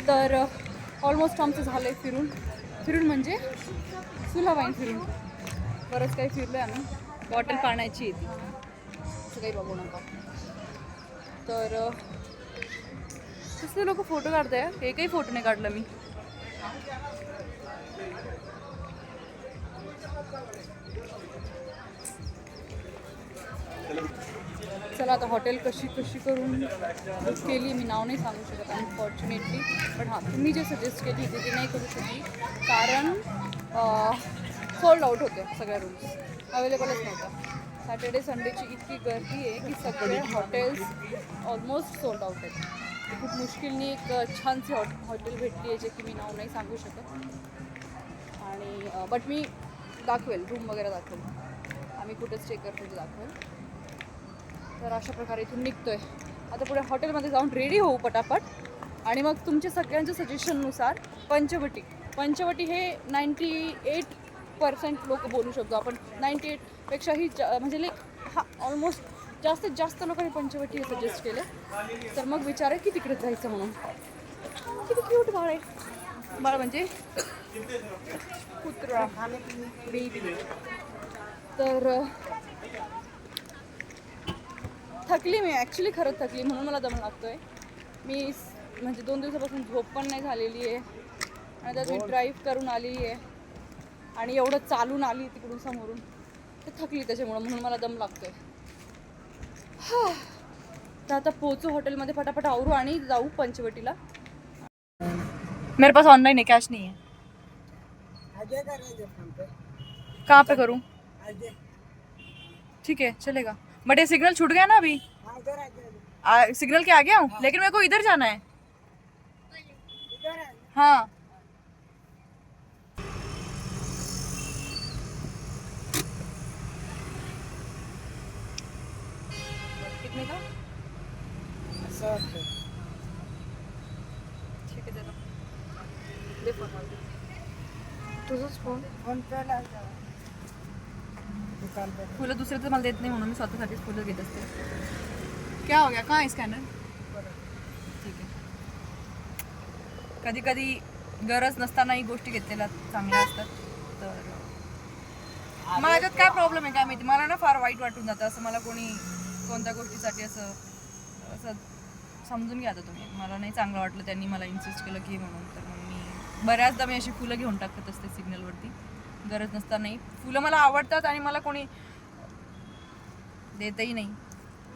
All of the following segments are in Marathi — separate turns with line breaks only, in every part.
तर ऑलमोस्ट आमचं झालं आहे फिरून फिरून म्हणजे सुलावाईन फिरून बरंच काही फिरलो आहे आम्ही. बॉटल पाण्याची येते असं काही बघू नका. तर कसले लोक फोटो काढताय. एकही फोटो नाही काढला मी. चला आता हॉटेल कशी करून बुक केली मी नाव नाही सांगू शकत अनफॉर्च्युनेटली. पण हां तुम्ही जे सजेस्ट केली होती ते नाही करू शकली कारण सोल्ड आउट होते सगळ्या रूम्स अवेलेबलच नव्हत्या. सॅटर्डे संडेची इतकी गर्दी आहे की सगळे हॉटेल्स ऑलमोस्ट सोल्ड आउट आहेत. खूप मुश्किलने एक छानशी हॉटेल भेटली आहे जे की मी नाव नाही सांगू शकत. आणि बट मी दाखवेल रूम वगैरे दाखवेल आम्ही कुठे स्टे करतो ते दाखवेल. तर अशा प्रकारे इथून निघतोय आता पुढे हॉटेलमध्ये जाऊन रेडी होऊ पटापट. आणि मग तुमच्या सगळ्यांच्या सजेशननुसार पंचवटी हे 98% लोक बोलू शकतो आपण. 98पेक्षाही म्हणजे लाईक हा ऑलमोस्ट जास्तीत जास्त लोकांनी पंचवटी हे सजेस्ट केले. तर मग विचार आहे की तिकडे जायचं म्हणून. किती क्यूट बाळ आहे. बाळ म्हणजे कुत्रा बेबी. तर थकली मी ॲक्च्युली खरंच थकली म्हणून मला दम लागतोय. मी म्हणजे 2 दिवसापासून झोप पण नाही झालेली आहे आणि त्यात मी ड्राईव्ह करून आलेली आहे आणि एवढं चालून आली तिकडून समोरून तर थकली त्याच्यामुळं म्हणून मला दम लागतोय. तर आता पोहोचू हॉटेलमध्ये फटाफट आवरू आणि जाऊ पंचवटीला. मेरे पास ऑनलाइन है कैश नहीं है. कहाँ पे करूँ. ठीक है चलेगा बट ये सिग्नल छूट गया ना अभी. सिग्नल के आगे हूँ लेकिन मेरे को इधर जाना है. हाँ कितने का. ठीक है दे दो. दे फोन मला. तुझंच फोन पे लावला. फुलं दुसरे तर मला देत नाही म्हणून मी स्वतःसाठीच फुलं घेत असते. क्या हो गया. कहाँ है स्कॅनर. ठीक आहे. कधी कधी गरज नसतानाही गोष्टी घेतलेल्या चांगल्या असतात. तर माझ्यात काय प्रॉब्लेम आहे काय माहिती. मला ना फार वाईट वाटून जातं असं मला कोणी कोणत्या गोष्टीसाठी असं समजून घ्या आता तुम्ही. मला नाही चांगलं वाटलं त्यांनी मला इन्सिस्ट केलं की म्हणून. तर मग मी बऱ्याचदा मी अशी फुलं घेऊन टाकत असते सिग्नलवरती गरज नसतानाही. फुलं मला आवडतात आणि मला कोणी देतही नाही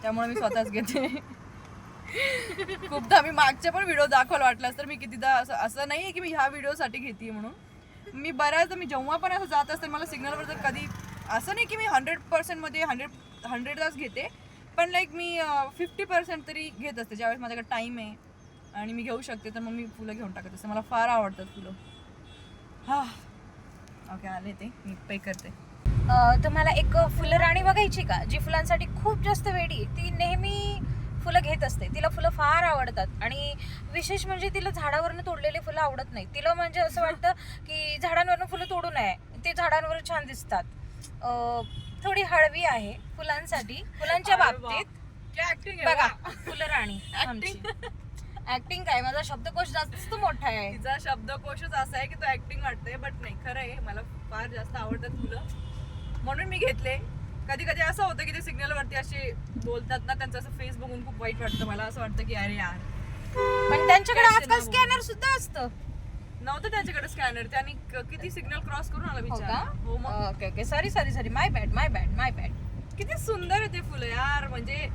त्यामुळे मी स्वतःच घेते. खूपदा मी मागच्या पण व्हिडिओ दाखवला वाटलास तर मी कितीदा असं नाही आहे की मी ह्या व्हिडिओसाठी घेते म्हणून. मी बऱ्याचदा मी जेव्हा पण असं जात असते मला सिग्नलवर जर कधी असं नाही की मी 100% मध्ये 100 घेते पण लाईक मी 50% तरी घेत असते. ज्यावेळेस माझ्याकडे टाईम आहे आणि मी घेऊ शकते तर मग मी फुलं घेऊन टाकत असते. मला फार आवडतात फुलं. हा ओके आले ते मी पे करते.
तुम्हाला एक फुलराणी बघायची का जी फुलांसाठी खूप जास्त वेडी. ती नेहमी फुलं घेत असते. तिला फुलं फार आवडतात आणि विशेष म्हणजे तिला झाडावरनं तोडलेले फुलं आवडत नाही. तिला म्हणजे असं वाटतं की झाडांवरनं फुलं तोडू नये ते झाडांवर छान दिसतात. थोडी हळवी आहे फुलांसाठी फुलांच्या बाबतीत. बघा फुलराणी आमची. ऍक्टिंग काय माझा शब्दकोश जास्त मोठा आहे.
तिचा शब्दकोशच असा आहे की तो ऍक्टिंग वाटते बट नाही खरं आहे. मला फार जास्त आवडतात फुलं म्हणून मी घेतले. कधी कधी असं होतं की ते सिग्नलवरती असे बोलतात ना त्यांचं असं फेस बघून खूप वाईट वाटतं. मला असं वाटतं की अरे यार.
पण त्यांच्याकडे आजकाल स्कॅनर सुद्धा असतं.
नव्हतं त्यांच्याकडे स्कॅनर. त्यांनी किती सिग्नल क्रॉस करून आला बिचारा. हो मग
ओके ओके सॉरी माय बॅड.
किती सुंदर आहे ते फुलं यार. म्हणजे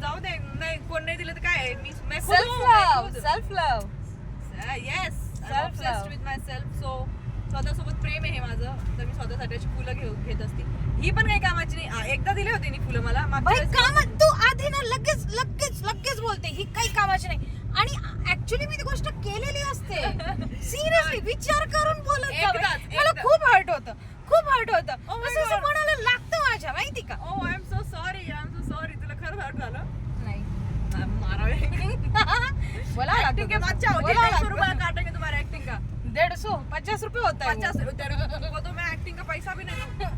जाऊ दे नाही कोण नाही दिलं तर काय. मी
self love
yes obsessed with my self. So स्वतःसोबत प्रेम आहे हे माझं. तर मी स्वतःसाठी अशी फुलं घेत असते. ही पण काही कामाची नाही. एकदा दिली होती फुलं मला
तू आधी ना लगेच बोलते ही काही कामाची नाही आणि ऍक्च्युली मी ती गोष्ट केलेली असते. सिरियसली विचार करून बोलत मला खूप हर्ट होतं असं म्हणायला लागतं माझ्या माहिती का.
ओ आय एम सो सॉरी तुला खरं हर्ट झालं
नाही
बोला एक्टिंग के बाद चाहो 150 रुपये काटेंगे तुम्हारा एक्टिंग का.
150 रुपये होता है.
50 रुपये वो तो मैं एक्टिंग का पैसा भी नहीं दूं.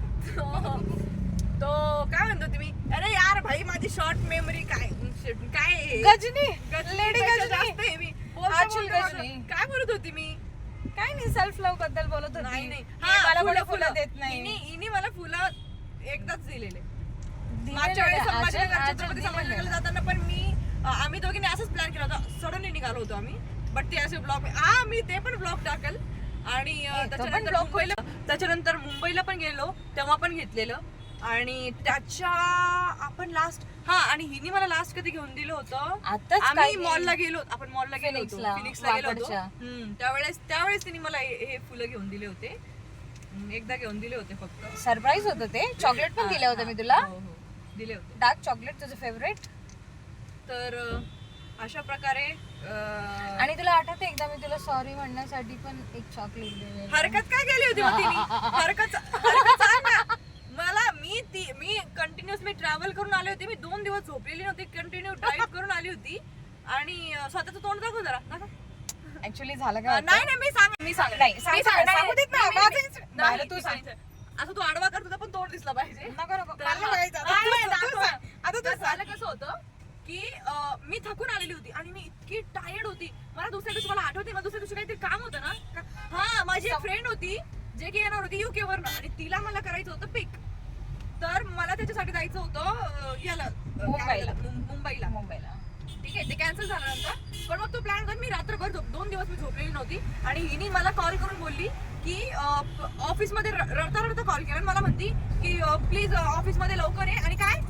तो काय म्हणतो तुम्ही. अरे यार भाई माझी शॉर्ट मेमरी काय
गजनी लेडी गजनी
जास्त आहे. मी
आचल कशी?
काय बोलत होती मी?
काय नाही, सेल्फ लव्ह बद्दल बोलत होती.
नाही नाही,
मला कोणी
फुलं
फुलं देत नाही.
हिने मला फुलं एकदाच दिलेले.
दिलेले
मागच्या वेळेस
आचल-
संभाजीनगर
आचल
छत्रपती
दिलेले.
संभाजीनगरला जाताना पण आम्ही दोघींनी असंच प्लॅन केला होता. सडनली निघालो होतो आम्ही, बट ते असे ब्लॉग मी ते पण ब्लॉग टाकल. आणि त्याच्यानंतर मुंबईला पण गेलो, तेव्हा पण घेतलेलं. आणि त्याच्या आपण लास्ट आणि हिने मला लास्ट कधी घेऊन दिलं होतं,
आताच
आम्ही
काय
मॉलला गेलो होतो,
फिनिक्सला,
फिनिक्सला गेलो होतो.
वाकडच्या.
त्यावेळेस तिने मला हे फुलं घेऊन दिले होते. एकदा घेऊन दिले होते फक्त.
सरप्राईज होतं ते. चॉकलेट पण दिले होते मी तुला.
हो, दिले होते.
डार्क चॉकलेट, तुझं फेवरेट.
तर अशा प्रकारे
आणि तुला आठवते एकदा मी तुला सॉरी म्हणण्यासाठी पण एक चॉकलेट दिले.
हरकत काय केली होती मग तिने? हरकत सांग ना मला. मी कंटिन्युअस ट्रॅव्हल करून आले होते. मी 2 दिवस झोपलेली नव्हती, कंटिन्यू ड्राईव्ह करून आली होती. आणि स्वतःचं तोंड दाखव जरा.
ऍक्च्युली झालं काय
नाही मी सांग
नाही, सांगू देत ना. माझं तू सांग.
असं तू आडवा कर, तुझं पण तोंड दिसलं पाहिजे.
नको.
तर
मला बघायचं.
आता तू झालं कसं होतं की मी थकून आलेली होती आणि मी इतकी टायर्ड होती. मला दुसऱ्या दिवशी, मला आठवते, मला दुसऱ्या दिवशी काहीतरी काम होतं ना. माझी एक फ्रेंड होती जे की येणार होती UK वरनं, आणि तिला मला करायचं होतं पिक. तर मला त्याच्यासाठी जायचं होतं याला मुंबईला. ठीक आहे, ते कॅन्सल झालं नंतर. पण मग तो प्लॅन करून मी रात्रभर 2 दिवस मी झोपलेली नव्हती. आणि हिने मला कॉल करून बोलली की ऑफिसमध्ये रडता कॉल केला. मला म्हणती की प्लीज ऑफिसमध्ये लवकर ये आणि काय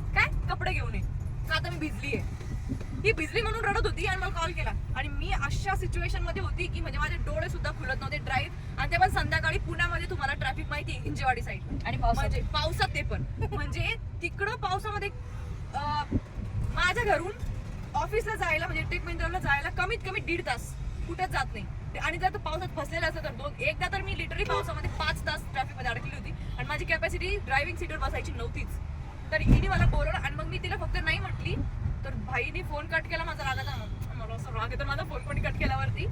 कपडे घेऊन ये, का आता मी भिजली आहे. ही भिजली म्हणून रडत होती आणि मला कॉल केला. आणि मी अशा सिच्युएशन मध्ये होती की म्हणजे माझे डोळे सुद्धा खुलत नव्हते. ड्राईव्ह, आणि ते पण संध्याकाळी. पुण्यामध्ये तुम्हाला ट्रॅफिक माहिती आहे, हिंजेवाडी साईड,
आणि
म्हणजे पावसात ते पण. म्हणजे तिकडं पावसामध्ये माझ्या घरून ऑफिसला जायला, म्हणजे टेक महिंद्राला जायला कमीत कमी 1.5 तास कुठेच जात नाही. आणि जर तो पावसात फसलेला असतं तर एकदा तर मी लिटरली पावसामध्ये 5 तास ट्रॅफिक मध्ये अडकली होती. आणि माझी कॅपॅसिटी ड्रायव्हिंग सीटवर बसायची नव्हतीच. तर हिने मला बोलवलं आणि मग मी तिला फक्त नाही म्हटली. तर भाईने फोन कट केला. माझा रागाचा, मला असं राग येतो माझा फोन कोणी कट केल्यावरती.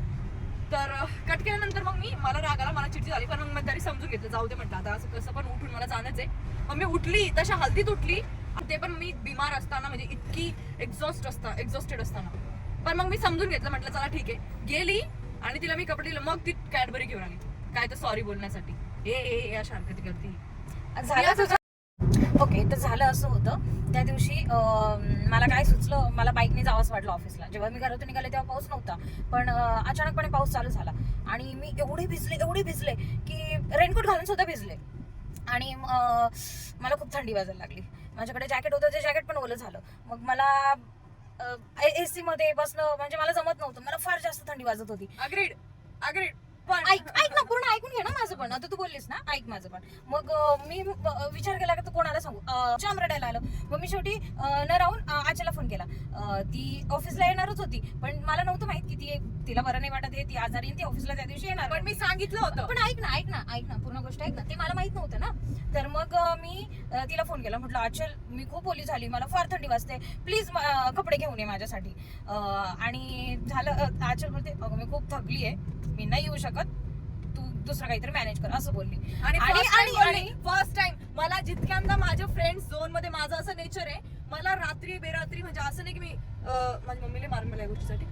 तर कट केल्यानंतर मग मला राग आला, मला चिडचिड झाली. पण मग मी तरी समजून घेतलं, जाऊ दे म्हटलं, आता असं कसं पण उठून मला जाणंच आहे. मग मी उठली, तशा हल्दीत उठली. ते पण मी बिमार असताना, म्हणजे इतकी एक्झॉस्टेड असताना. पण मग मी समजून घेतलं, म्हटलं चला ठीक आहे. गेली आणि तिला मी कपडे दिलं. मग ती कॅडबरी घेऊन आली, काय तर सॉरी बोलण्यासाठी. हे अशा हरकती करते.
झालं तुझं. ओके, तर झालं असं होतं त्या दिवशी. मला काय सुचलं, मला बाईकने जावंच वाटलं ऑफिसला. जेव्हा मी घरातून निघाले तेव्हा पाऊस नव्हता, पण अचानकपणे पाऊस चालू झाला. आणि मी एवढे भिजले की रेनकोट घालून सुद्धा भिजले. आणि मला खूप थंडी वाजायला लागली. माझ्याकडे जॅकेट होतं, ते जॅकेट पण ओलं झालं. मग मला AC मध्ये बसणं म्हणजे मला जमत नव्हतं. मला फार जास्त थंडी वाजत होती.
अग्रीड.
पण ऐक ना, पूर्ण ऐकून घे ना माझं पण. आता तू बोललीस ना, ऐक माझं पण. मग मी विचार केला की तू कोणाला सांगू, जाम रडायला आलं. मग मी शेवटी न राहून आचेला फोन केला. ती ऑफिसला येणारच होती, पण मला नव्हतं माहित की तिला बरं नाही वाटत आहे, ती आजारी, ती ऑफिसला त्या दिवशी येणार.
पण मी सांगितलं होतं.
पण ऐक ना, पूर्ण गोष्ट ऐक ना. ते मला माहित नव्हतं ना. तर मग मी तिला फोन केला. म्हटलं आचल, मी खूप ओली झाली, मला फार थंडी वाजते, प्लीज कपडे घेऊन ये माझ्यासाठी. आणि झालं, आचल बोलते मी खूप थकली आहे, मी नाही येऊ शकत, तू दुसरं काहीतरी मॅनेज कर, असं बोलली.
आणि फर्स्ट टाइम मला जितक्यांदा माझ्या फ्रेंड्स झोन मध्ये माझं असं नेचर आहे, मला रात्री बेरात्री, म्हणजे असं नाही की मी माझ्या मम्मीला मारून मला या गोष्टीसाठी.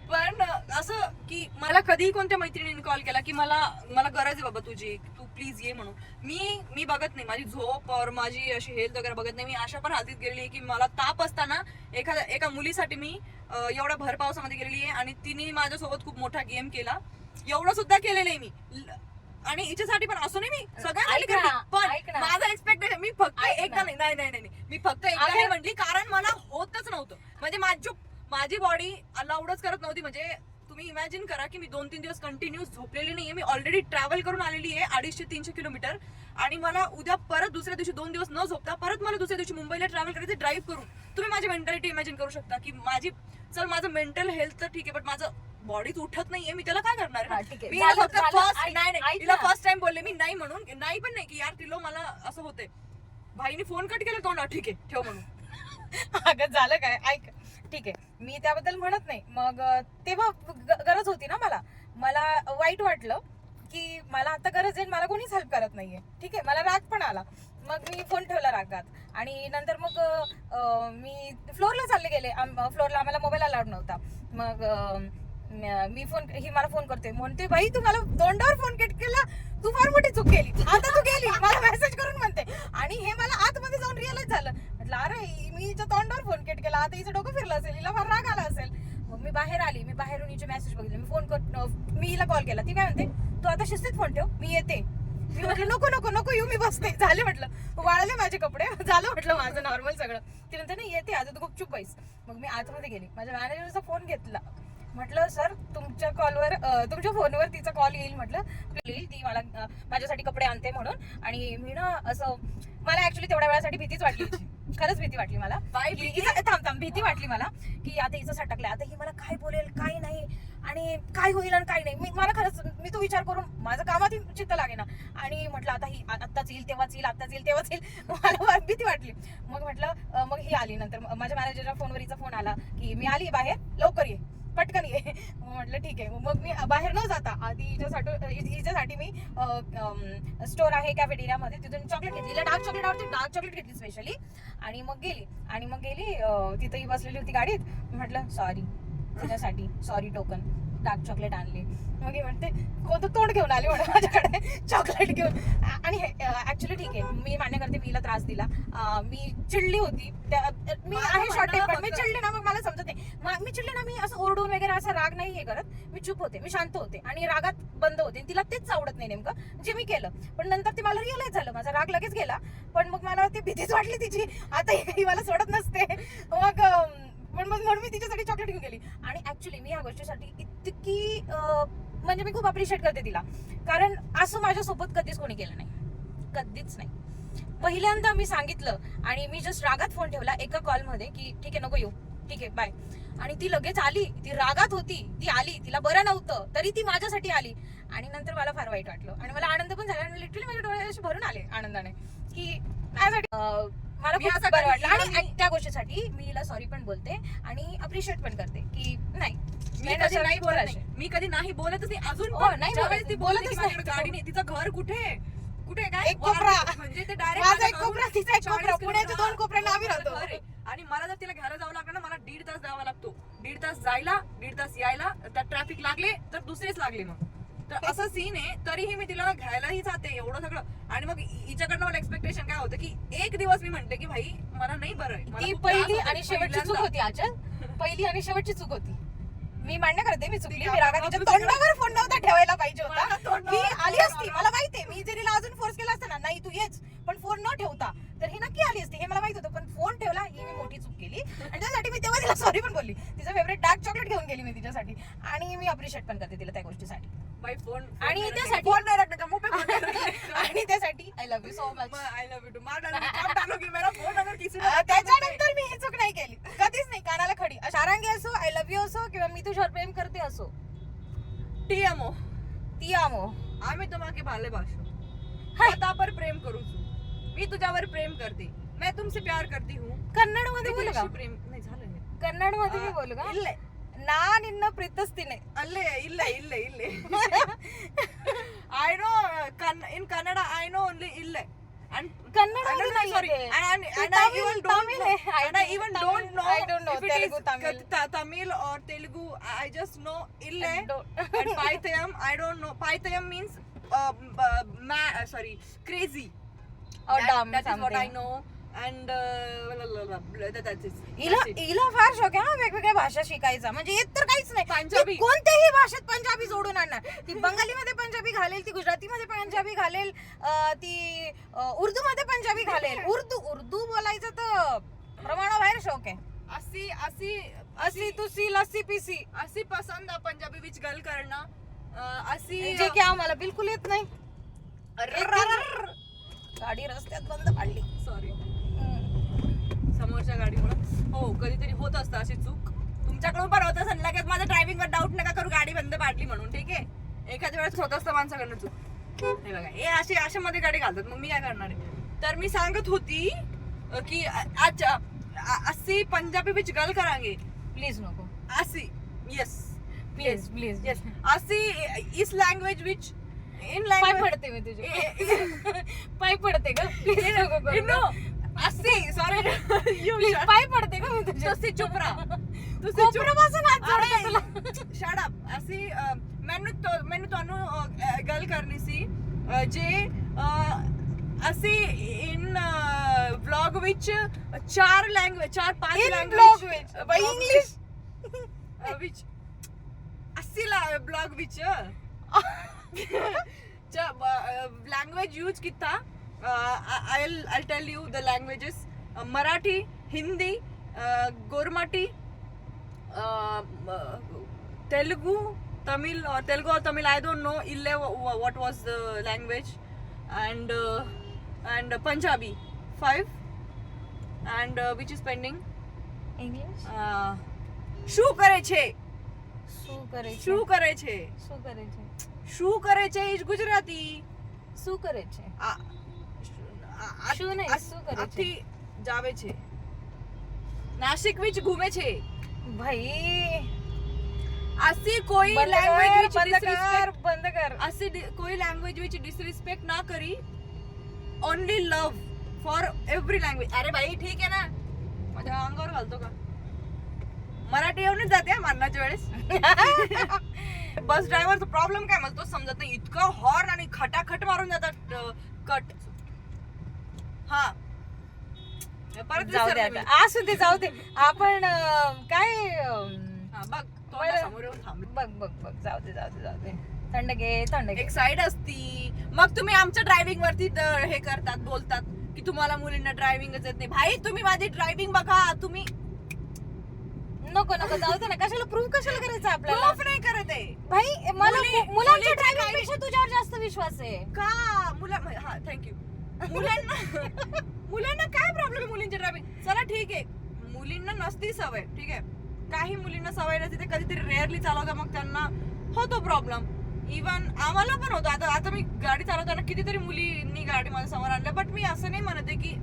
पण असं की मला कधीही कोणत्या मैत्रिणीने कॉल केला की मला गरज आहे बाबा तुझी, तू प्लीज ये म्हणून. मी बघत नाही, माझी झोप और माझी अशी हेल्थ वगैरे बघत नाही. मी अशा पण हातीत गेलेली आहे की मला ताप असताना एका मुलीसाठी मी एवढ्या भर पावसामध्ये गेलेली आहे. आणि तिने माझ्यासोबत खूप मोठा गेम केला, एवढं सुद्धा केलेलं आहे मी. आणि हिच्यासाठी पण असं नाही मी सगळ्यांना, पण माझं एक्सपेक्टेशन, मी फक्त एकदा नाही, मी फक्त एकदा नाही म्हटली, कारण मला होतच नव्हतं. म्हणजे माझी बॉडी अलाउडच करत नव्हती. म्हणजे तुम्ही इमॅजिन करा की मी 2-3 दिवस कंटिन्यूस झोपलेली नाहीये. मी ऑलरेडी ट्रॅव्हल करून आलेली आहे 250-300 किलोमीटर. आणि मला उद्या परत दुसऱ्या दिवशी 2 दिवस न झोपता परत मला दुसऱ्या दिवशी मुंबईला ट्रॅव्हल करायचं, ड्राईव्ह करून. तुम्ही माझी मेंटॅलिटी इमॅजिन करू शकता की माझं मेंटल हेल्थ तर ठीक आहे, पण माझं बॉडीच उठत नाहीये, मी त्याला काय करणार. मी तिला फर्स्ट टाइम बोलले मी नाही म्हणून, नाही पण नाही की यार तिला मला असं होतंय. भाईने फोन कट केला, तोंड ठीक आहे ठेव म्हणून.
अगं झालं काय, ऐक, ठीक आहे, मी त्याबद्दल म्हणत नाही. मग तेव्हा गरज होती ना, मला वाईट वाटलं की मला आता गरज आहे, मला कोणीच हेल्प करत नाहीये. ठीक आहे, मला राग पण आला. मग मी फोन ठेवला रागात आणि नंतर मग मी फ्लोअरला चालले गेले. फ्लोअरला आम्हाला मोबाईल अलाउड नव्हता. मग मी ही मला फोन करते, म्हणते बाई तू मला तोंडावर फोन केला, तू फार मोठी चूक केली, आता तू गेली, मला मेसेज करून म्हणते. आणि हे मला आतमध्ये जाऊन रिअलाइज झालं. म्हटलं अरे मी हिच्या तोंडावर फोन केला, आता हिचं डोकं फिरलं असेल, हिला फार राग आला असेल. मग मी बाहेर आली, मी बाहेरून हिचे मेसेज बघितले, मी हिला कॉल केला. ती काय म्हणते, तू आता शिस्तीत फोन ठेव, मी येते. मी म्हटलं नको नको नको येऊ, मी बसते. झाले म्हटलं, वाळले माझे कपडे, झालं म्हटलं माझं नॉर्मल सगळं. ती म्हणते नाही येते, आता तू गुपचूप बैस. मग मी आतमध्ये गेली, माझ्या मॅनेजरचा फोन घेतला. म्हटलं सर तुमच्या फोनवर तिचा कॉल येईल, म्हटलं प्लीज ती मला माझ्यासाठी कपडे आणते म्हणून. आणि मी ना असं, मला ऍक्च्युली तेवढ्या वेळासाठी भीतीच वाटली होती, खरंच भीती वाटली मला. थांब भीती वाटली मला की आता हिचं सटकलंय, आता ही मला काय बोलेल काय नाही आणि काय होईल आणि काय नाही. मला खरंच मी तो विचार करून माझं कामात चित्त लागे ना. आणि म्हटलं आता ही आत्ताच येईल तेव्हाच येईल, आत्ताच येईल तेव्हाच येईल, मला भीती वाटली. मग म्हटलं मग ही आली. नंतर माझ्या मॅनेजरच्या फोनवर हिचा फोन आला की मी आली बाहेर, लवकर ये, पटकन ये. म्हटलं ठीक आहे. मग मी बाहेर न जाता आधी हिच्यासाठी मी स्टोर आहे कॅफेटेरियामध्ये, तिथून चॉकलेट घेतली. हिला डार्क चॉकलेट आवडते, डार्क चॉकलेट घेतली स्पेशली. आणि मग गेली तिथं ही बसलेली होती गाडीत. म्हटलं सॉरी, तिच्यासाठी सॉरी टोकन, डार्क चॉकलेट आणली. मग म्हणते कोणतं तोंड घेऊन आली म्हणून माझ्याकडे चॉकलेट घेऊन. आणि ऍक्च्युली ठीक आहे, मी मान्य करते मी हिला त्रास दिला, मी चिडली होती. मी आहे शॉर्ट टेम्पर्ड, मी चिडले ना मग मला समजत नाही. मी चिडले ना, मी असं ओरडून वगैरे असा राग नाही हे करत, मी चुप होते, मी शांत होते आणि रागात बंद होते. तिला तेच आवडत नाही नेमकं जे मी केलं. पण नंतर ते मला रिअलाइज झालं, माझा राग लगेच गेला. पण मग मला ती भीतीच वाटली तिची, आता ही मला सोडत नसते. मग म्हणून मी तिच्यासाठी चॉकलेट घेऊन गेली. आणि ऍक्च्युली मी या गोष्टीसाठी इतकी म्हणजे मी खूप अप्रिशिएट करते तिला, कारण असं माझ्यासोबत कधीच कोणी केलं नाही, कधीच नाही. पहिल्यांदा मी सांगितलं आणि मी जस्ट रागात फोन ठेवला एका कॉलमध्ये की ठीक आहे नको येऊ, ठीक आहे बाय. आणि ती लगेच आली, ती रागात होती, ती आली, तिला बरं नव्हतं तरी ती माझ्यासाठी आली. आणि नंतर मला फार वाईट वाटलं आणि मला आनंद पण झाला आणि लिटरली माझ्या डोळे असे भरून आले आनंदाने की माझ्यासाठी मला खूप बरं वाटलं. आणि त्या गोष्टीसाठी मी हिला सॉरी पण बोलते आणि अप्रिशिएट पण करते की नाही
मी कधी नाही बोलतच नाही अजून.
नाही
ज्यावेळेस ती बोलतच नाही गाडीने, तिचं घर कुठे काय
एक कोपरा,
म्हणजे ते
माझा एक कोपरा, तिचा एक कोपरा, पुण्याच्या 2 कोपऱ्याला आम्ही राहतो.
आणि मला जर तिला घ्यायला जावं लागलं ना, मला 1.5 तास जावा लागतो. 1.5 तास जायला, 1.5 तास यायला. त्यात ट्रॅफिक लागले तर दुसरेच लागले. मग तर असं सीन आहे, तरीही मी तिला घ्यायलाही जाते एवढं सगळं. आणि मग हिच्याकडनं मला एक्सपेक्टेशन काय होतं की एक दिवस मी म्हणते की भाई मला नाही बरं आहे.
ती पहिली आणि शेवटची चूक होती आचल, पहिली आणि शेवटची चूक होती. मी मान्य करते मी चुकली, मी रागात तिच्या तोंडावर फोन नव्हता ठेवायला पाहिजे होता. मी आली असती, मला माहितीये, मी जर हिला अजून फोर्स केला असता ना, नाही तू येच, पण फोन न ठेवता तर ही नक्की आली असती, हे मला माहित होतं. पण फोन ठेवला ही मी मोठी चूक केली आणि त्यासाठी मी तेव्हा तिला सॉरी पण बोलली. तिचं फेवरेट डार्क चॉकलेट घेऊन गेली मी तिच्यासाठी आणि मी अप्रिशिएट पण करते तिला त्या गोष्टीसाठी. आणि त्यासाठी आणि त्यासाठी I love you so much.
I love you too. मेरा फोन अगर किसी
त्याच्यानंतर मी ही चूक नाही केली कधीच नाही. कानाला खडी, शारांगी असो, आय लव्ह यू असो किंवा मी तुझ्यावर प्रेम करते असो,
टी एमओ आम्ही तुम्हाला भालोबासो, हातावर प्रेम करू, मी तुझ्यावर प्रेम करते, मैं तुमसे प्यार करती हूँ.
कन्नड मध्ये बोलू का?
प्रेम नाही झालं नाही.
कन्नड मध्ये मी बोलू का?
ಇಲ್ಲೇ
ನಾ ನಿನ್ನ ಪ್ರೀತಿಸ್ತೀನಿ.
ಅಲ್ಲೇ ಇಲ್ಲೇ I know in Kannada I know only ಇಲ್ಲೇ. And
Kannada
sorry, and I even don't know
I don't know
if it
Telugu,
is Tamil or Telugu. I just know ille. And Paithayam I don't know. Paithayam means crazy
or dumb.
That is what I know. And that's it.
हिला फार शौक आहे वेगवेगळ्या भाषा शिकायचा. म्हणजे येत तर काहीच नाही,
पंजाबी.
ती कोणत्याही भाषेत पंजाबी जोडून आणणार. ती बंगालीमध्ये पंजाबी घालेल, ती गुजरातीमध्ये पंजाबी घालेल, ती उर्दू मध्ये पंजाबी घालेल. उर्दू बोलायचं तर प्रमाणाबाहेर शौक आहे.
असी
तुसी लस्सी पिसी
असी पसंद आहे पंजाबी विच गल करणं. असी
जे की आम्हाला बिलकुल येत नाही. गाडी रस्त्यात बंद पाडली,
सॉरी समोरच्या गाडीमुळे. हो कधीतरी होत असतं अशी चूक. तुमच्याकडून पण होत असेल, लगेच माझ्या ड्रायव्हिंगवर डाऊट नका करू, गाडी बंद पाडली म्हणून. ठीक आहे, एखाद्या वेळेस होत असतं माणसाकडनं चूक. हे बघा हे अशा मध्ये गाडी घालतात, मग मी काय करणार आहे. तर मी सांगत होती की अच्छा असी पंजाबी विच गल करांगे.
प्लीज नको.
असी येस
प्लीज
yes. असी इस लैंग्वेज विच इन
पाय
लँग्वेज
पडते मी तुझे पाय पडते का प्लीज नको करू.
नो असे सॉरी
Please, पाय पडते का मी तुझे
ਤੁਸੀਂ ਚੁੱਪ ਰਹਾ
कोपऱ्यापासून हात जोडते तुला.
ਸ਼ਟ ਅਪ ਅਸੀਂ ਮੈਨੂੰ ਤੁਹਾਨੂੰ ਗੱਲ ਕਰਨੀ ਸੀ ਜੇ ਅਸੀਂ ਇਨ ਵਲੌਗ ਵਿੱਚ 4 ਲੈਂਗੁਏਜ 4-5
In
ਲੈਂਗੁਏਜ
vlog ਵਿੱਚ ਬਾਈ ਇੰਗਲਿਸ਼
ਵਿੱਚ ਅਸੀਂ ਵਲੌਗ ਵਿੱਚ language use ਕੀਤਾ I'll tell you the languages Marathi Hindi Gormati Telugu Tamil or Tamil I don't know ille what was the language and Punjabi 5 and which is pending
English
શું કરે છે
શું કરે છે
શું કરે છે
શું કરે છે
શું કરે છે ઇઝ ગુજરાતી
શું કરે છે શું નહીં, શું કરે છે?
આથી જાવે છે નાસિક વિચ ઘૂમે છે
भाई
અસી કોઈ
बंद
લેંગ્વેજ
कर
વિચ
बंद कर
ડિસરિસ્પેક્ટ
बंद कर
અસી કોઈ લેંગ્વેજ વિચ ડિસરિસ્પેક્ट ના કરી only love for every language अरे भाई ठीक आहे ना माझ्या अंगावर घालतो का मराठी येऊनच जाते मारण्याच्या वेळेस बस ड्रायव्हरचा प्रॉब्लेम काय मला तो समजत नाही इतकं हॉर्न आणि खटाखट मारून जातात कट हा परत
जाऊ दे
विसरले मी.
आता असू दे जाऊ दे आपण काय
हा, बघ तो समोर येऊन थांबले
बघ बघ बघ जाऊ दे जाऊ दे जाऊ दे थंड घे थंड घे
एक साईड असती मग तुम्ही आमच्या ड्रायव्हिंग वरती हे करतात बोलतात की तुम्हाला मुलींना ड्रायव्हिंगच येत नाही भाई तुम्ही माझी ड्रायव्हिंग बघा तुम्ही
नको नको जाऊ दे ना कशाला प्रूव्ह कशाला करायचं आपल्याला
प्रूफ नाही करत आहे
भाई मला
मुली-
मुलांच्या
मुलीचं
ड्रायव्हिंग
driving-
पेक्षा तुझ्यावर जास्त विश्वास आहे
का हा थँक्यू मुलांना मुलांना काय प्रॉब्लेम आहे मुलींच्या ड्रायव्हिंग चला ठीक आहे मुलींना नसती सवय ठीक आहे काही मुलींना सवय नसते ते कधीतरी रेअरली चालवता मग त्यांना होतो प्रॉब्लेम इवन आम्हाला पण होतो आता मी गाडी चालवताना कितीतरी मुलींनी गाडी माझ्या समोर आणल्या बट मी असं नाही म्हणत आहे की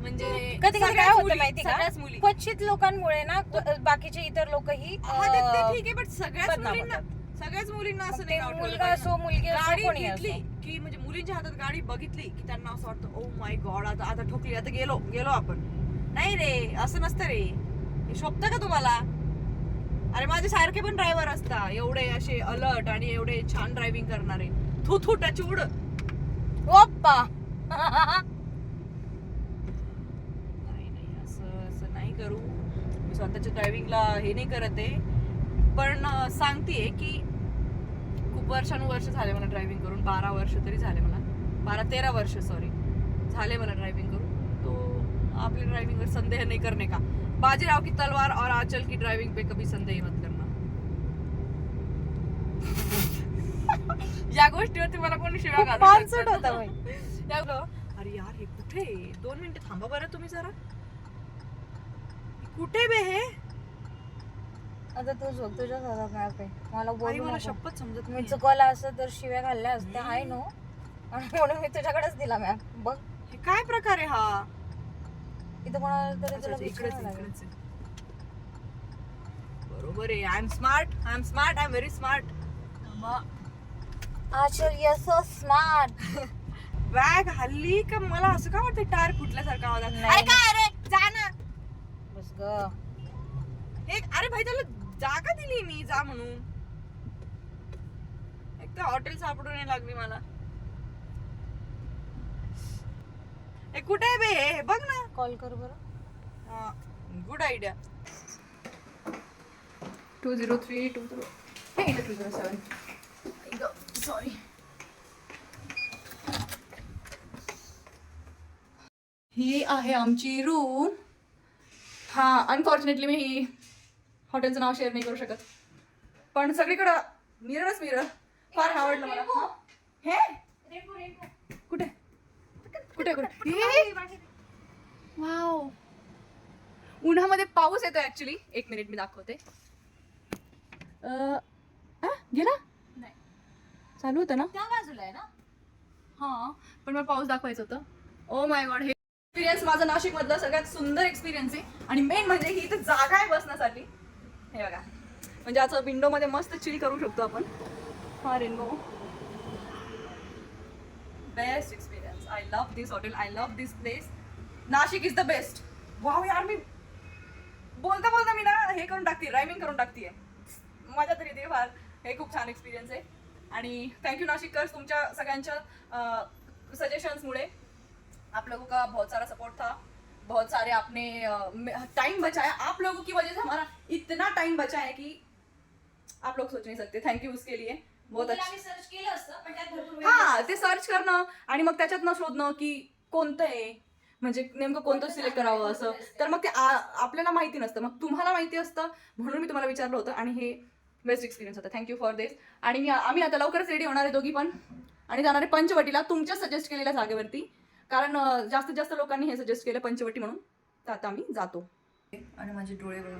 म्हणजे
कधी कधी काय
सगळ्याच
होतं
मुली-
माहिती का
सगळ्याच मुली
क्वचित लोकांमुळे ना बाकीचे इतर लोकही
हा, ते ठीक आहे बट सगळ्याच
बदनाम
मुलींना
होतात.
सगळ्याच मुलींना असं
मग
नाही
ते
नाव ठेवलं
मुलगा
पाहिजे.
असो मुलगी असो
गाडी
कोणी
घेतली
असो
की म्हणजे मुलींच्या हातात गाडी बघितली की त्यांना असं वाटतं ओ माय गॉड आता ठोकली आता गेलो आपण नाही रे असं नसतं रे हे शोभतं का तुम्हाला अरे माझे सारखे पण ड्रायव्हर असतात एवढे असे अलर्ट आणि एवढे छान ड्रायव्हिंग करणारे थू टचूड
ओप्पा
नाही असं नाही करू मी स्वतःच्या ड्रायव्हिंगला हे नाही करत आहे पण सांगतेय की खूप वर्षानुवर्ष झाले मला ड्रायव्हिंग करून 12 वर्ष तरी झाले मला 12-13 वर्ष सॉरी झाले मला ड्रायव्हिंग करून तो आपली ड्रायव्हिंग वर संदेह नहीं करने का बाजीराव की तलवार और आंचल की ड्राइविंग पे कभी संदेह मत करना या गोष्टीवरती मला कोणी शिव्या घालू
मानसूट
शकतं.
होता भाई
अरे यार हे कुठे 2 मिनिटं थांबा बरं तुम्ही जरा कुठे बे हे
आता तू झोप तुझ्या हातात मॅप आहे मला
आई,
बोलू
मला
नको.
शपथ समजत
मी
नाही
चुकवला असं तर शिव्या घालल्या असत्या हाय नो म्हणून मी तुझ्याकडेच दिला मॅप बघ
हे काय प्रकार आहे हा
इथं कोणाला तरी
अच्छा,
तुला
अच्छा,
विचारावं लागेल.
इकडेच आहे. बरोबर आहे I am smart I am very smart
आश्चर्य सो स्मार्ट
बॅग हल्ली का मला असं काय वाटतं टायर फुटल्यासारखा आवाज आला.
नाही.
अरे काय अरे जा ना
बस ग
हे अरे भाई त्याला जागा दिली मी जा म्हणून एक तर हॉटेल सापडून नाही लागली मला हे कुठे आहे बे हे बघ ना
कॉल कर बरं
गुड आयडिया
20320 207 सॉरी ही आहे आमची रूम हा अनफॉर्च्युनेटली मी ही हॉटेलचं नाव शेअर नाही करू शकत पण सगळीकडं मिररच मिरर फार आवडलं मला हा? हे कुठे कुठे कुठे वाव उन्हामध्ये पाऊस येतो ऍक्च्युली 1 मिनिट मी दाखवते गेला
नाही
चालू होतं ना
त्या बाजूला आहे ना
हां पण मला पाऊस दाखवायचं होतं ओ माय गॉड हे एक्सपिरियन्स माझा नाशिक मधला सगळ्यात सुंदर एक्सपिरियन्स आहे आणि मेन म्हणजे ही इथं जागा आहे बसण्यासाठी हे बघा म्हणजे आता विंडो मध्ये मस्त चिल करू शकतो आपण हा rainbow
best experience. I love this hotel, I love this place. Nashik is the best. Wow यार, मी बोलता बोलता मी ना हे करून टाकते, रायमिंग करून टाकते. मजा तरी येते फार. हे खूप छान एक्सपिरियन्स आहे. आणि थँक्यू नाशिकर्स, तुमच्या सगळ्यांच्या सजेशंसमुळे आप लोगों का बहुत सारा सपोर्ट था. बहुत सारे आपने टाइम बचाया. आप लोगों की वजह से हमारा इतना टाइम बचा है कि आप लोग सोच नहीं सकते. थँक्यू उसके लिए. बहुत अच्छा.
सर्च केलं असतं पण त्यात भरपूर वेळ
हा, ते सर्च करणं आणि मग त्याच्यातनं शोधणं की कोणतं आहे, म्हणजे नेमकं कोणतं सिलेक्ट करावं असं. तर मग ते आपल्याला माहिती नसतं, मग तुम्हाला माहिती असतं म्हणून मी तुम्हाला विचारलं होतं. आणि हे बेस्ट एक्सपिरियन्स होता. थँक्यू फॉर दिस. आणि आम्ही आता लवकरच रेडी होणार आहे दोघी पण, आणि जाणार आहे पंचवटीला, तुमच्या सजेस्ट केलेल्या जागेवरती. कारण जास्तीत जास्त लोकांनी हे सजेस्ट केलं पंचवटी म्हणून. तर आता आम्ही जातो. आणि माझे डोळे बघा,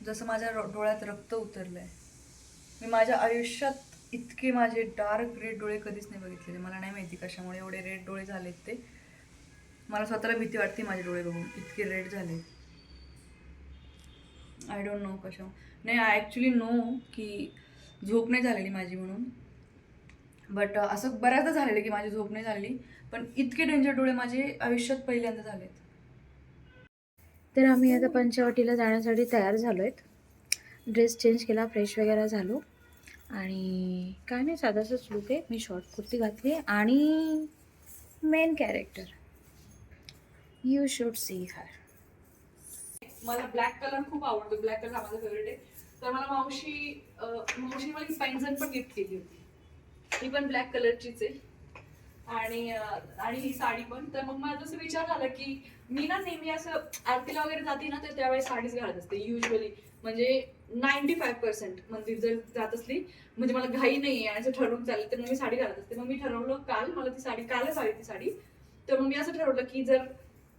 जसं माझ्या डोळ्यात रक्त उतरलंय. मी माझ्या आयुष्यात इतके माझे डार्क रेड डोळे कधीच नाही बघितलेले. मला नाही माहिती कशामुळे एवढे रेड डोळे झालेत ते. मला स्वतःला भीती वाटते माझे डोळे बघून, इतके रेड झाले. आय डोंट नो कशामुळे. नाही, आय ॲक्च्युली नो की झोप नाही झालेली माझी म्हणून. बट असं बऱ्याचदा झालेलं की माझी झोप नाही झालेली, पण इतके डेंजर डोळे माझे आयुष्यात पहिल्यांदा झालेत.
तर आम्ही आता पंचवटीला जाण्यासाठी तयार झालो आहेत. ड्रेस चेंज केला, फ्रेश वगैरे झालो आणि काय नाही, साधासाच लुक आहे. मी शॉर्ट कुर्ती घातली आणि main character you should see her.
मला ब्लॅक कलर खूप आवडतो. ब्लॅक कलर हा माझा फेवरेट आहे. तर मला मावशीने मला पैंजण पण गिफ्ट केली होती. ही पण ब्लॅक कलरचीच आहे. आणि ही साडी पण. तर मग माझा असं विचार झाला की मी ना नेहमी असं आरतीला वगैरे जाते ना, तर त्यावेळेस साडीच घालत असते युजली. म्हणजे 95% मंदिर जर जात असली, म्हणजे मला घाई नाही आहे असं ठरवून चाललं, तर मग मी साडी घालत असते. मग मी ठरवलं काल, मला ती साडी कालच आली ती साडी. तर मग मी असं ठरवलं की जर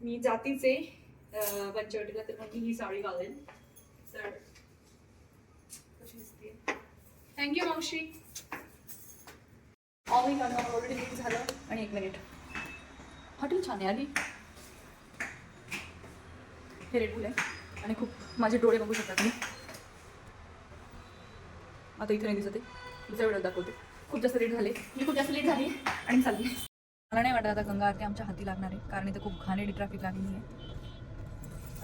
मी जातीच आहे पंचवटीला, तर मग मी ही साडी घालेन. तर कशी दिसते. थँक्यू मावशी. ऑलरेडी लेट झालं. आणि 1 मिनिट, हॉटेल छान आहे. आली हे रेड बुल आहे आणि खूप माझे डोळे बघू शकता तुम्ही. आता इथे नाही दिसत आहे, दुसऱ्या वेळेला दाखवते. खूप जास्त लेट झाले, मी खूप जास्त लेट झाली आणि चालली. मला नाही वाटत आता गंगा आरती आमच्या हाती लागणार आहे, कारण इथे खूप घाणेरडी ट्रॅफिक लागलेली आहे.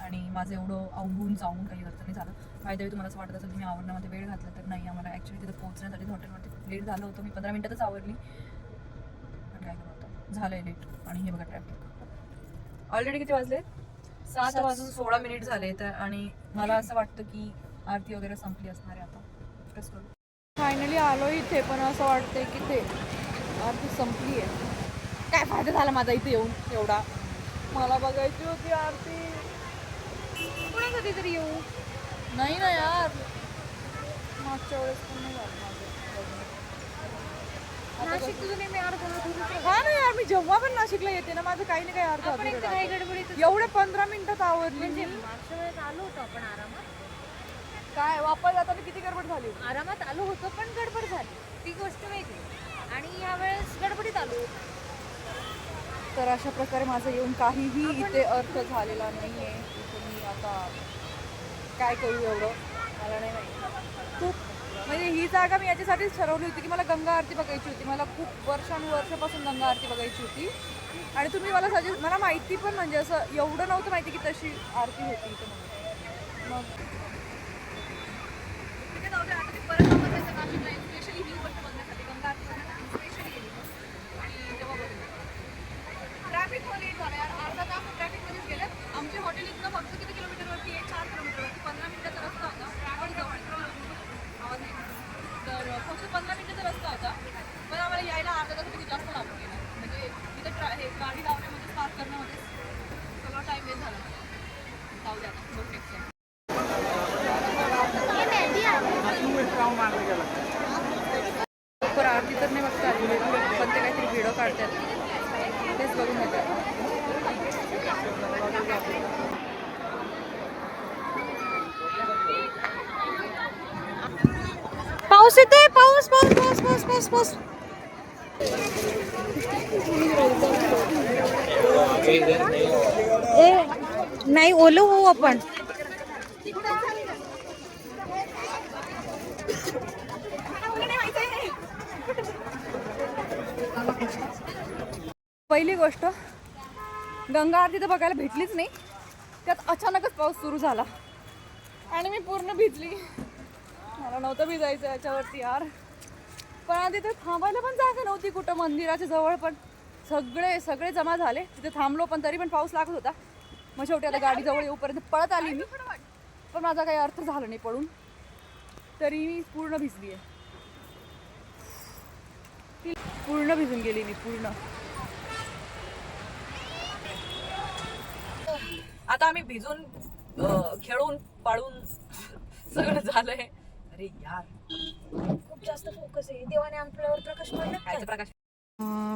आणि माझं एवढं अवघून जाऊन काही अर्थ नाही झालं. फायदा तुम्हाला असं वाटत असेल तुम्ही आवरण्यामध्ये वेळ घातला, तर नाही. आम्हाला ॲक्च्युली तिथं पोहोचण्यासाठी हॉटेलवरती खूप लेट झालं होतं. मी 15 मिनिटातच आवरली, पण काय करत होतं, झालं आहे लेट. आणि हे बघा ट्रॅफिक. ऑलरेडी किती वाजले? 7 वाजून 16 मिनिट झाले. तर आणि मला असं वाटतं की आरती वगैरे संपली असणार आहे आता. कसं करू.
फायनली आलो इथे, पण असं वाटतंय की ते आरती संपली आहे. काय फायदा झाला माझा इथे येऊन एवढा. मला बघायची होती आरती. पुढे कधीतरी येऊ. नाही ना यार, मागच्या वेळेस पण नाही झालं माझं.
नाशिक तुझं नेहमी अर्ध
हा ना यार, मी जेव्हा पण नाशिकला येते ना, माझं काही ना काही अर्थ
गडबडीत
एवढे 15 मिनिटात आवडली.
म्हणजे मागच्या वेळेस आलो होतो आपण आरामात.
काय वापस जाताना किती गडबड झाली.
आरामात आलो होतो पण गडबड झाली, ती गोष्ट वेगळी. आणि यावेळेस गडबडीत आलो.
तर अशा प्रकारे माझं येऊन काहीही इथे अर्थ झालेला नाहीये. मी आता काय करू एवढं मला नाही माहिती. खूप म्हणजे ही जागा मी याच्यासाठीच ठरवली होती की मला गंगा आरती बघायची होती. मला खूप वर्षानुवर्षापासून गंगा आरती बघायची होती. आणि तुम्ही मला मला माहिती पण म्हणजे असं एवढं नव्हतं माहिती की तशी आरती होती इथे म्हणून. मग तिथे जाऊ दे, आता मी परत वापस यायचं नाशिकला स्पेशली ही गोष्ट बघण्यासाठी, गंगा आरती बघण्यासाठी स्पेशली गेली. आणि तेव्हा बघितलं ट्रॅफिक मध्ये झालं यार. अर्धा तास ट्रॅफिकमध्येच गेलं. आमचे हॉटेल इथनं फक्त किती किलोमीटरवरती आहे? 4 किलोमीटरवरती. 15 मिनिटाचा रस्ता होता. ट्रॅव्हल जवळ आवाज नाही. तर फक्त 15 मिनिटाचा रस्ता होता, पण आम्हाला यायला अर्धा तास किती जास्त लागून गेला. म्हणजे तिथं हे गाडी लावण्यामध्ये पार्क करण्यामध्ये सगळा टाईम वेस्ट झाला. जाऊ द्या आता बघ नेक्स्ट टाईम. लवकर आरती तर नाही बघता आली, पण ते काहीतरी व्हिडिओ काढतात तेच बघून येतात.
पाऊस येतोय, पाऊस पाऊस पाऊस पाऊस पाऊस पाऊस. नाही ओलं होऊ आपण.
पहिली गोष्ट, गंगा आरती तर बघायला भेटलीच नाही, त्यात अचानकच पाऊस सुरू झाला आणि मी पूर्ण भिजली. मला नव्हतं भिजायचं याच्यावरती यार, पण तिथे थांबायला पण जागा नव्हती कुठं मंदिराच्या जवळ. पण सगळे जमा झाले, तिथे थांबलो पण तरी पण पाऊस लागत होता. मग शेवटी आता गाडीजवळ येऊपर्यंत पळत आली मी, पण माझा काही अर्थ झाला नाही पळून, तरी मी पूर्ण भिजली आहे. पूर्ण भिजून गेली मी पूर्ण.
आता आम्ही भिजून खेळून पाळून सगळं झालंय. अरे यार
खूप जास्त फोकस आहे. देवाने आपल्यावर प्रकाश पडला
कायचा प्रकाश.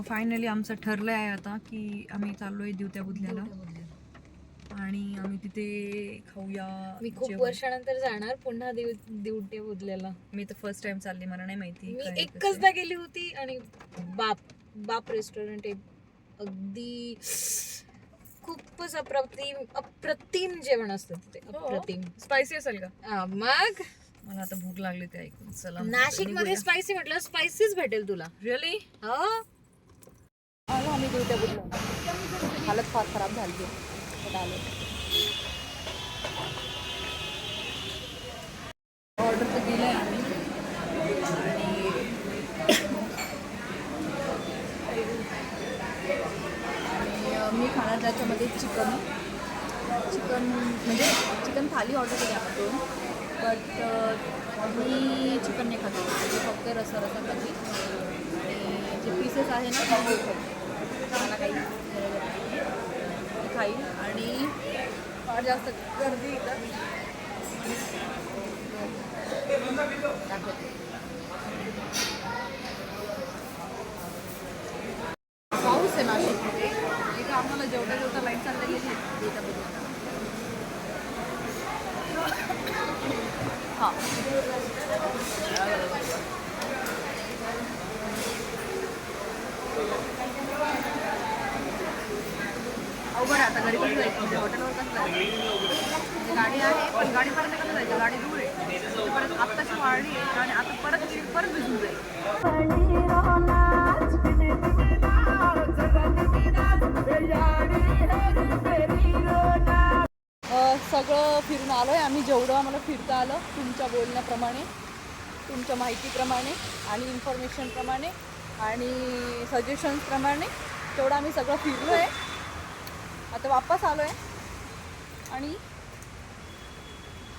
फायनली आमचं ठरलं आहे आता की आम्ही चाललोय दिवट्या बुधल्याला आणि आम्ही तिथे खाऊया.
मी खूप वर्षानंतर जाणार पुन्हा दिवटे बुधल्याला.
मी तर फर्स्ट टाइम चालली, मला नाही माहिती.
मी एकचदा गेली होती आणि बाप रेस्टॉरंट आहे, अगदी खूपच अप्रतिम जेवण असतं तिथे. अप्रतिम.
स्पायसी असेल का?
मग
मला आता भूक लागली ते ऐकून. चला
नाशिक मध्ये स्पायसी म्हटलं स्पायसीच भेटेल तुला.
रिअली?
हो.
आलो आम्ही दिवट्या बुधला, हालत फार खराब झाली आहे. आलो ऑर्डर तर दिलं आहे आम्ही आणि मी खाणार त्याच्यामध्ये चिकन म्हणजे चिकन थाली ऑर्डर केली आपण दोन, बट मी चिकन नाही खाते, म्हणजे फक्त रस्सा खाते आणि जे पीसेस आहे ना मला काही खाईल. आणि फार जास्त गर्दी इथं पाऊस आहे नाशिकमध्ये. इथं आम्हाला जेवढा लाईट चाललेली आहे इथं बघूया. हां अवघड आहे आता. घरी कसं जायचं, म्हणजे हॉटेलवर कसं जायचं, म्हणजे गाडी आहे पण गाडीपर्यंत कसं जायचं, गाडी दूर आहे. परत आत्ताची वाढली आहे आणि आता परत भिजून जाईल. सगळं फिरून आलो आहे आम्ही, जेवढं आम्हाला फिरता आलं तुमच्या बोलण्याप्रमाणे, तुमच्या माहितीप्रमाणे आणि इन्फॉर्मेशनप्रमाणे आणि सजेशन्सप्रमाणे तेवढं आम्ही सगळं फिरलो आहे. आता वापस आलो आहे आणि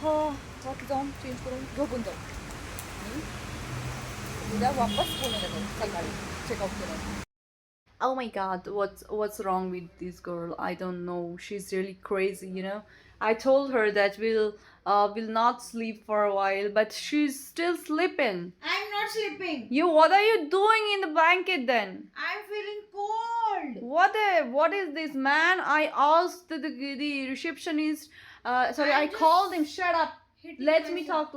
वरती जाऊन चेंज करून झोपून जाऊ आणि उद्या वापस पुण्याला जाऊ सकाळी चेकआउट केलं. Oh my God, what's wrong with this girl? I don't know. She's really crazy, you know. I told her that we'll not sleep for a while, but she's still sleeping.
I'm not sleeping.
What are you doing in the blanket then?
I'm feeling cold.
What is this, man? I asked the receptionist. I called him. Shut up. Let me talk.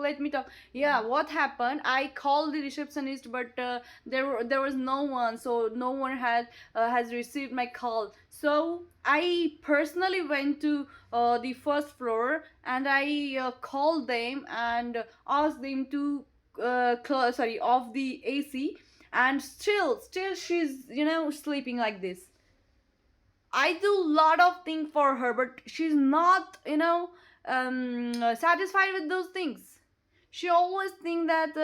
Yeah, what happened? I called the receptionist, but there was no one, so no one has received my call. So I personally went to the first floor and I called them and asked them to off the AC, and still she's sleeping like this. I do a lot of things for her, but she's not satisfied with those things. She always think that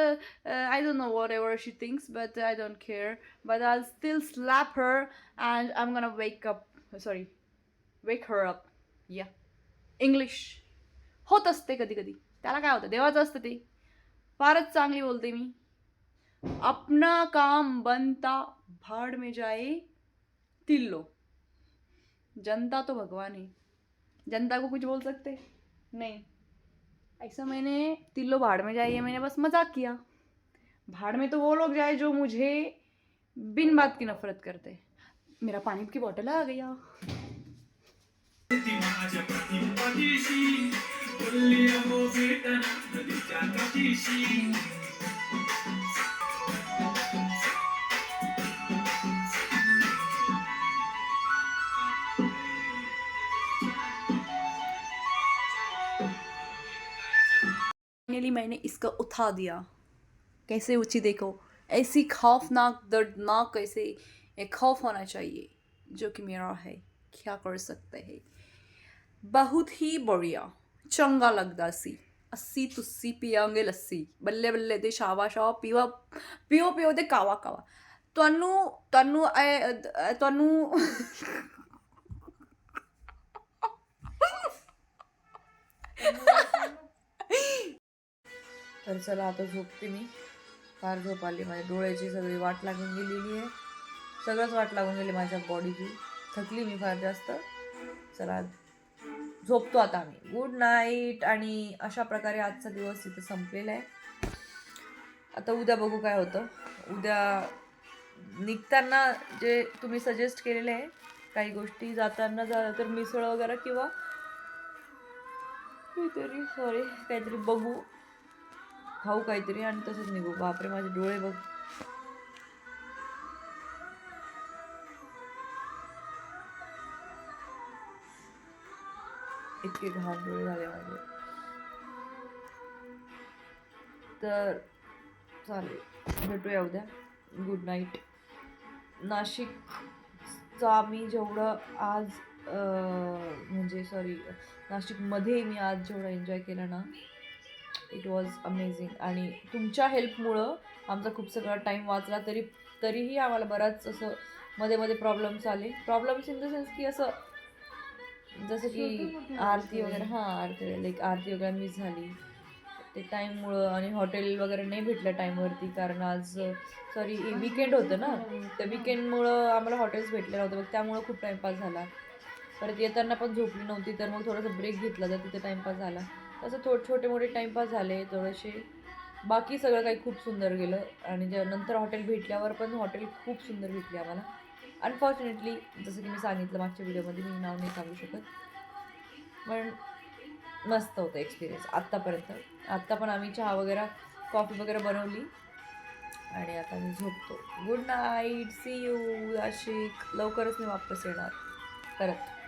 I don't know, whatever she thinks, but I don't care. But I'll still slap her and I'm gonna wake her up. Yeah. English होत असते कधी कधी, त्याला काय होतं, देवाचं असतं ते. फारच चांगली बोलते मी. अपना काम बनता भाड़ में जाए तिल्लो, जनता तो भगवान है, जनता को कुछ बोल सकते नहीं. ऐसा मैंने तिल्लो भाड़ में जाइए, मैंने बस मजाक किया. भाड़ में तो वो लोग जाए जो मुझे बिन बात की नफरत करते. मेरा पानी की बोतल आ गया. फाइनली मैंने इसको उठा दिया. कैसे ऊँची देखो, ऐसी खौफनाक दर्दनाक, ऐसे एक खौफ होना चाहिए. जो कि मेरा है, क्या कर सकते हैं। बहुत ही बढ़िया, चंगा लगदा सी। अस्सी तुस्सी पियांगे लस्सी, बल्ले बल्ले ते शावा शावा पीवा, पियो पियो ते कावा कावा। ਤੁਹਾਨੂੰ ਤੁਹਾਨੂੰ ਤੁਹਾਨੂੰ तर चला आता झोपते मी, फार झोप आली, माझ्या डोळ्याची सगळी वाट लागून गेलेली आहे, सगळंच वाट लागून गेली माझ्या बॉडीची, थकली मी फार जास्त. चला झोपतो आता आम्ही. Good night. आणि अशा प्रकारे आजचा दिवस इथे संपलेला आहे. आता उद्या बघू काय होतं. उद्या निघताना जे तुम्ही सजेस्ट केलेले आहे काही गोष्टी, जाताना झालं तर मिसळ वगैरे किंवा काहीतरी बघू, खाऊ काहीतरी आणि तसंच निघू. बापरे माझे डोळे बघ. इतके घाण डोळे झाले माझे. तर चालेल, भेटूया उद्या. Good night. नाशिकचा मी जेवढं आज म्हणजे नाशिकमध्ये मी आज जेवढा एन्जॉय केला ना, इट वॉज अमेझिंग. आणि तुमच्या हेल्पमुळं आमचा खूप सगळा टाईम वाचला. तरीही आम्हाला बराच असं मध्ये मध्ये प्रॉब्लेम्स आले. प्रॉब्लेम्स इन द सेन्स की असं जसं की आरती वगैरे आरती वगैरे मिस झाली ते टाईममुळं. आणि हॉटेल वगैरे नाही भेटलं टाईमवरती, कारण आज वीकेंड होतं ना, त्या वीकेंडमुळं आम्हाला हॉटेल्स भेटले नव्हते. मग त्यामुळं खूप टाईमपास झाला. परत येताना पण झोपली नव्हती, तर मग थोडासा ब्रेक घेतला, तर तिथे टाईमपास झाला. असं छोटे मोठे टाईमपास झाले थोडेसे. बाकी सगळं काही खूप सुंदर गेलं. आणि नंतर हॉटेल भेटल्यावर पण हॉटेल खूप सुंदर भेटली आम्हाला. अनफॉर्च्युनेटली जसं की मी सांगितलं मागच्या व्हिडिओमध्ये, मी नाव नाही सांगू शकत, पण मस्त होतं एक्सपिरियन्स आत्तापर्यंत. आत्ता पण आम्ही चहा वगैरे कॉफी वगैरे बनवली आणि आता मी झोपतो. Good night. See you Nashik. लवकरच मी वापस येणार परत.